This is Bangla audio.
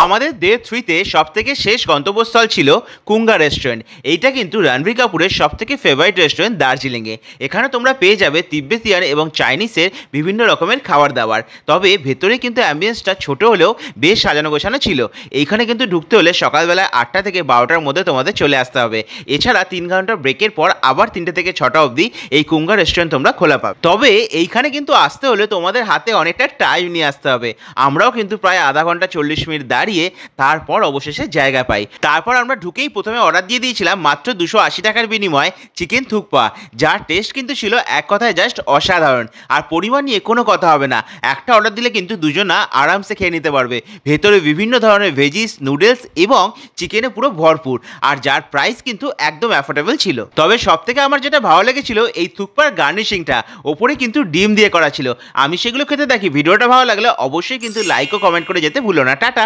আমাদের ডে 3-তে সবথেকে শেষ গন্তব্যস্থল ছিল কুঙ্গা রেস্টুরেন্ট। এইটা কিন্তু রণবীর কাপুরের সবথেকে ফেভারিট রেস্টুরেন্ট দার্জিলিংয়ে। এখানে তোমরা পেয়ে যাবে তিব্বেতিয়ান এবং চাইনিজের বিভিন্ন রকমের খাবার দাবার। তবে ভেতরে কিন্তু অ্যাম্বিয়েন্সটা ছোট হলেও বেশ সাজানো গোছানো ছিল। এইখানে কিন্তু ঢুকতে হলে সকালবেলায় 8টা থেকে 12টার মধ্যে তোমাদের চলে আসতে হবে। এছাড়া 3 ঘন্টা ব্রেকের পর আবার 3টে থেকে 6টা অবধি এই কুঙ্গা রেস্টুরেন্ট তোমরা খোলা পাবে। তবে এইখানে কিন্তু আসতে হলে তোমাদের হাতে অনেকটা টাইম নিয়ে আসতে হবে। আমরাও কিন্তু প্রায় আধা ঘন্টা 40 মিনিট দাঁড়িয়ে তারপর অবশেষে জায়গা পাই। তারপর আমরা ঢুকেই প্রথমে অর্ডার দিয়ে দিয়েছিলাম মাত্র 280 টাকার বিনিময়ে চিকেন থুকপা, যার টেস্ট কিন্তু ছিল এক কথায় জাস্ট অসাধারণ। আর পরিমাণ নিয়ে কোনো কথা হবে না, একটা অর্ডার দিলে কিন্তু দুজনা আরামসে খেয়ে নিতে পারবে। ভেতরে বিভিন্ন ধরনের ভেজিস, নুডলস এবং চিকেনে পুরো ভরপুর, আর যার প্রাইস কিন্তু একদম অ্যাফোর্ডেবল ছিল। তবে সব থেকে আমার যেটা ভালো লেগেছিল এই থুকপার গার্নিশিংটা, ওপরে কিন্তু ডিম দিয়ে করা ছিল। আমি সেগুলো খেতে দেখি। ভিডিওটা ভালো লাগলে অবশ্যই কিন্তু লাইক ও কমেন্ট করে যেতে ভুলো না। টাটা।